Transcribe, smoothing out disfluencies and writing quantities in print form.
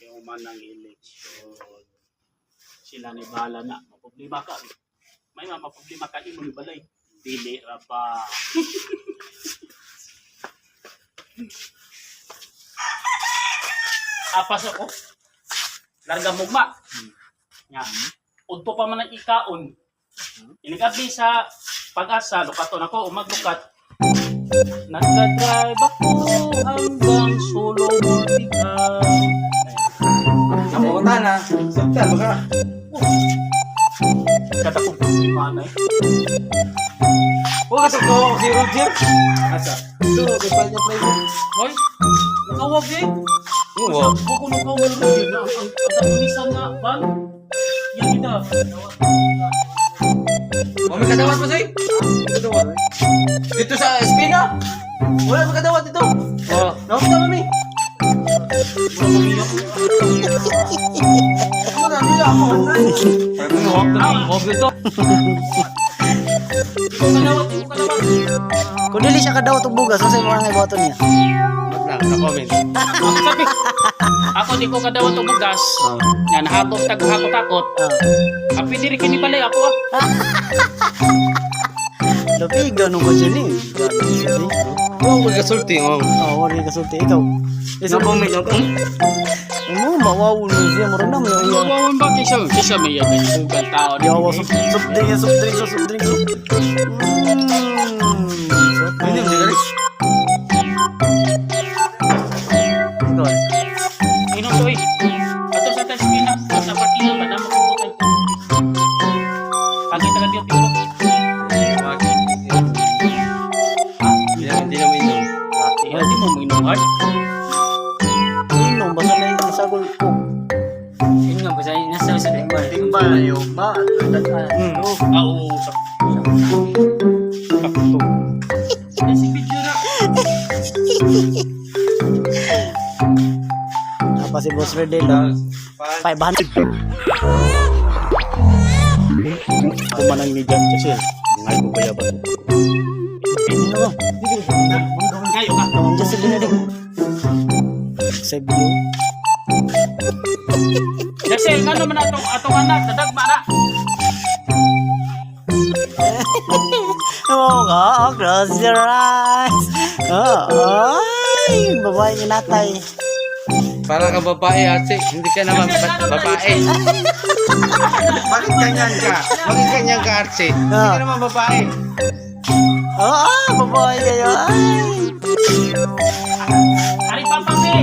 human ng eleksyon. Sila ni bahala na. Maproblema ka. May maproblema ka. Imo ni balay. Dili ra pa. Apas ako. Larga mugma. Nga. Udto pa man ang ikaon. Inigabli sa pag-asa. Lukaton ako. Umaglukat. Nagdadrive ako hanggang Solo Mortica. Napunta na. Sabta, baka. Kada kong problema na eh. Huwag ka ko si Roger. Asa? Ito, kapal niya play mo. Hoy, nakawag eh. Oo. Huwag ko nakawag rin na ang katatulisan na ban. Yan kita. May kadawat mo, Soy? Kadawat. Dito sa Espina? Wala may kadawat dito. Oo. Nakapita, mami. Wala kumiyak. Ako na, nila ako. Huwag na, huwag dito. Ikaw kadawat, ikaw kadawat. Kung dili siya kadawat og bugas, sa mga nga iboto niya. Ba't na, na-comment. Ako sabi, ako di ko kadawat o bugas. Nga nahatot takot. Api diri kini balay ako ah. Lapigaw nung ko dyan eh. Huwag mo kasulti, huwag. Oo, wala yung kasulti. Ikaw. Na-comment ako. Ano, mawawul mo siya. Mura na, may iya. Wawan ba kisa may yan ay sugal tao din. Yawa, soft drink. Hindi mo galing. Ikaw. Inom to eh. Ato sa Taspina, sa partida pa na makubutan. Pagkita ka diyo pilo. Hindi na mainom. Ay, di mo mainom hard. Inom, basta na yung sagol ko. Yun nga, basta nasa sa Timbal na yung ba? Oo, sakto. Si video na. Apa si Boss Redel? 500. Kumanang ni Jan Chasel. Ngay ko kaya ba? Ano ba? Ngayo ka. Tawang dyan sila na din. Sa view. Chasel, nga naman atong anak, dadagma na. Oo nga, close your eyes. Ay, babae ni natay. Para ka babae, ate. Hindi ka naman babae. Bakit ganyan ka? Bakit ganyan ka, Arce? Hindi ka naman babae. Oo, babae kayo. Ay. Ari papapi.